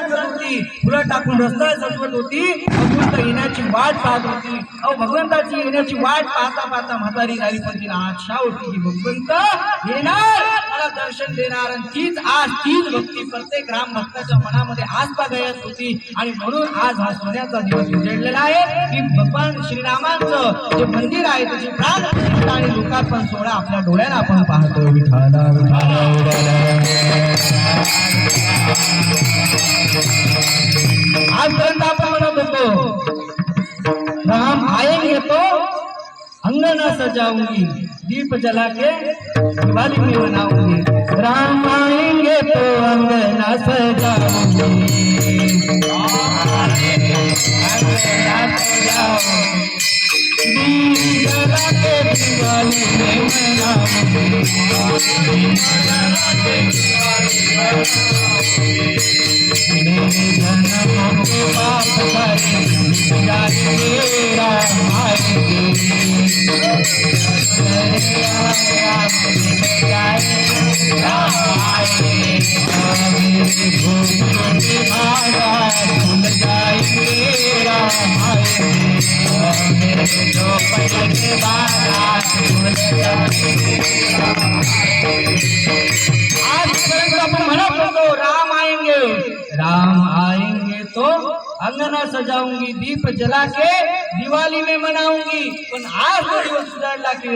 सांगत होती, फुलं टाकून रस्ता सजवत होती, भगवंत येण्याची वाट पाहत होती. अहो भगवंताची येण्याची वाट पाहता पाहता म्हातारी झाली, पण तिला आशा होती की भगवंत येणार, मला दर्शन देणार. आणि तीच भक्ती प्रत्येक राम भक्ताच्या मनामध्ये आज बागायत होती. आणि म्हणून आज हा सोन्याचा दिवस उजेडलेला आहे की भगवान श्रीरामांचं जे मंदिर आहे त्याची प्राण प्रतिष्ठा आणि लोकार्पण सोहळा आपल्या डोळ्याला आपण पाहतो. आजपर्यंत आपण म्हणत होतो राम आएंगे तो अंगना सजाऊंगी, दीप जला के दिवाली में मनाऊंगी. राम आएंगे तो अंगना सजाऊंगी, दीप जला के दिवाली में मनाऊंगी. मेरे जन्मों के पाप भरे मेरा आएंगे, राम आएंगे तो अंगना सजाऊंगी, दीप जला के दिवाली में मनाऊंगी. पण आज तो दिवस सुधारला की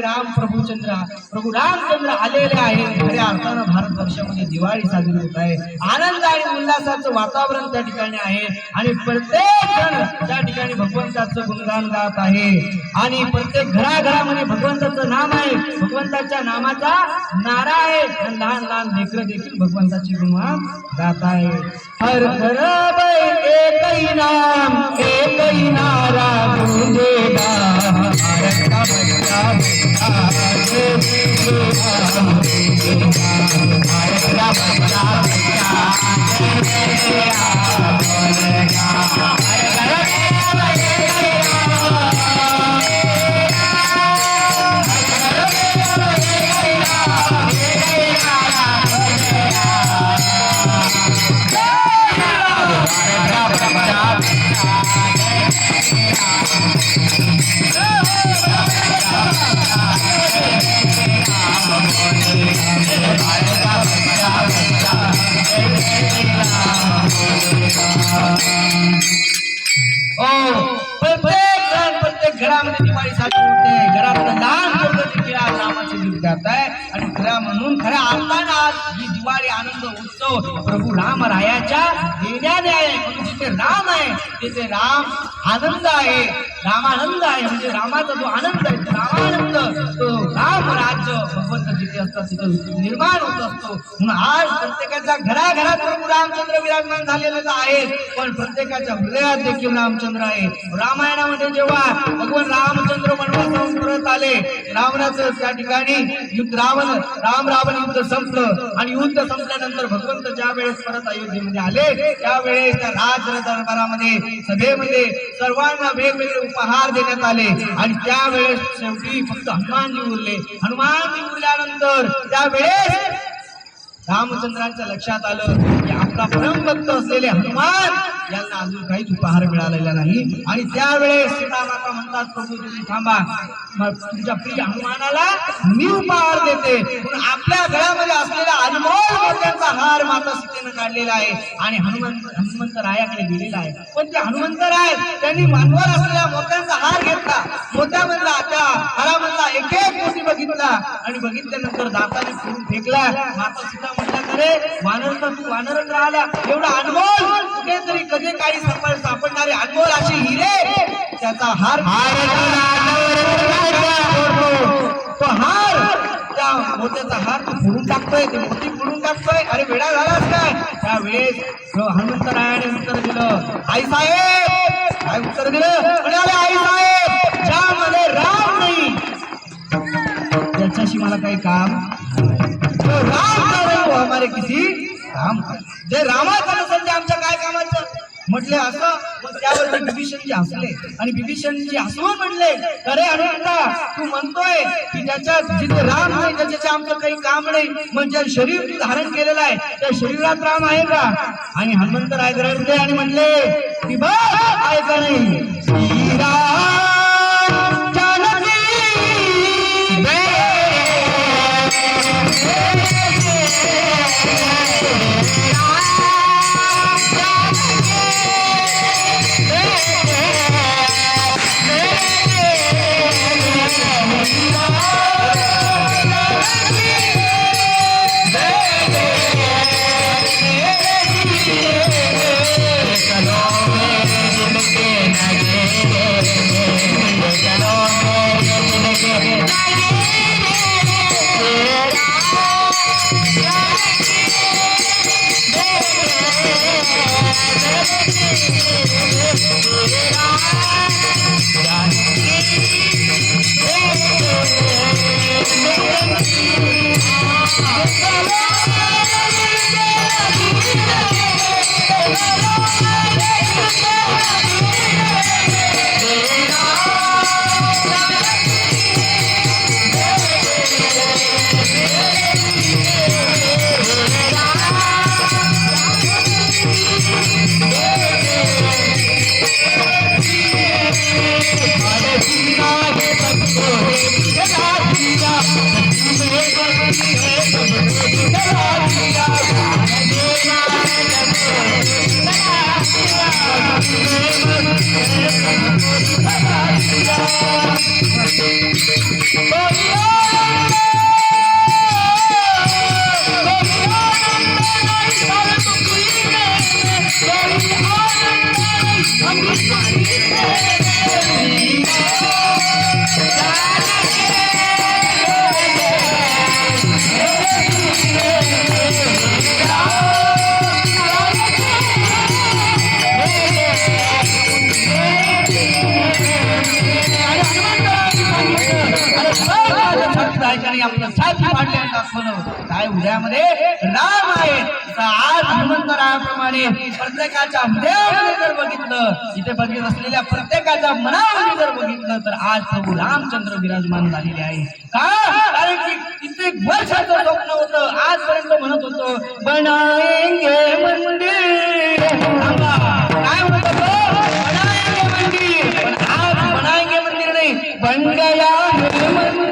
प्रभू रामचंद्र आलेले आहेत. खऱ्या अर्थानं भारतवर्षामध्ये दिवाळी साजरी होत आहे. आनंद आणि उल्हासाचं वातावरण त्या ठिकाणी आहे आणि प्रत्येक जण त्या ठिकाणी भगवंताचं गुणगान गात आहे. आणि प्रत्येक घराघरामध्ये भगवंताचं नाम आहे, भगवंताच्या नामाचा नारा आहे. आणि लहान लहान लेकरं देखील भगवंताची गुणगान गात आहे. हर घर एक ही नाम, एक ही नारा गूंजेगा, भारत का बच्चा बच्चा भारत का बच्चा प्रत्येक घरामध्ये दिवाळी साजरी होते. घरातलं लहान मुलं देखील आज रामाचे गीत गात आहे. आणि खऱ्या म्हणून खऱ्या अर्थानं आज ही दिवाळी आनंद उत्सव प्रभू रामरायाच्या येण्याने आहे. म्हणून जिथे राम आहे तिथे राम आनंद आहे, रामानंद आहे. म्हणजे रामाचा जो आनंद आहे रामानंद, तो राम राज्य भगवंत जिथे असतात तिथे निर्माण होत असतो. म्हणून आज प्रत्येकाच्या घराघरात प्रभू रामचंद्र विराजमान झालेलं आहे. पण प्रत्येकाच्या हृदयात देखील रामचंद्र आहे. रामायणामध्ये जेव्हा भगवान रामचंद्र वनवासाहून परत आले, रावणाचं त्या ठिकाणी युद्ध राम रावण युद्ध संपलं. आणि युद्ध संपल्यानंतर भगवंत ज्या वेळेस परत अयोध्येमध्ये आले त्यावेळेस त्या राज दरबारामध्ये सभेमध्ये सर्वांना वेगवेगळे उपहार देण्यात आले. आणि त्यावेळेस शेवटी फक्त हनुमानजी उरले. हनुमानजी उरल्यानंतर त्यावेळेस रामचंद्रांच्या लक्षात आलं की आपला परमभक्त असलेले हनुमान यांना अजून काहीच उपहार मिळालेला नाही. आणि त्यावेळेस सीतामाता म्हणतात, प्रभू तुम्ही थांबा, तुमच्या प्रिय हनुमानाला मी उपहार देते. म्हणून आपल्या गळ्यामध्ये असलेला अनमोल मोत्यांचा हार माता सीतेनं काढलेला आहे आणि हनुमंत रायाकडे दिलेला आहे. पण ते हनुमंतराय त्यांनी मानवर असलेला मोत्यांचा हार घेतला. मोत्यामधला त्या हारामधला एक एक मोती बघितला आणि बघितल्यानंतर दाताने फिरून फेकला. माता सीता म्हटलं, अरे वानर तर तू वानरच राहिला, एवढा अनमोल कुठेतरी कधी काही सापडणारे अनमोल अशी हिरे त्याचा हार, तो हार, त्या मोत्याचा हार तू फोडून टाकतोय, ते मोती फोडून टाकतोय, अरे वेडा झालास काय? त्यावेळेस हनुमंतरायाने उत्तर दिलं, आई साहेब. काय उत्तर दिलं? म्हणाले, आई साहेब ज्यामध्ये राम नाही त्याच्याशी मला काही काम, तो राम नाही वो हमारे किसी काम, जे रामाचं नसेल ते आमच्या काय कामाचं. म्हटले असं. मग त्यावर विभीषणजी हसले आणि विभीषणजी हसवून म्हणले, अरे हनुमंता, तू म्हणतोय की ज्याच्यात जिथे राम नाही त्याच्याचे आमचं काही काम नाही, म्हणजे शरीर तू धारण केलेलं आहे त्या शरीरात राम आहे का? आणि हनुमंतराय रडले आणि म्हणले, ती बघ आहे का नाही, श्रीराम जानकी आपलं साथी पाडल्याने दाखवलं काय हृदयामध्ये राम आहे. आज हनुमंतरायाप्रमाणे प्रत्येकाच्या हृदयामध्ये जर बघितलं, इथे बघित असलेल्या प्रत्येकाच्या मनामध्ये जर बघितलं तर आज प्रभू रामचंद्र विराजमान झालेले आहे. का? कारण की कित्येक वर्षाचं स्वप्न होतं, आजपर्यंत म्हणत होतो बनाएंगे मंदिर, काय म्हणत होतो बनाएंगे मंदिर, पण आज बनाएंगे मंदिर नाही, बन गया है मंदिर.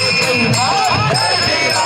जय श्रीराम.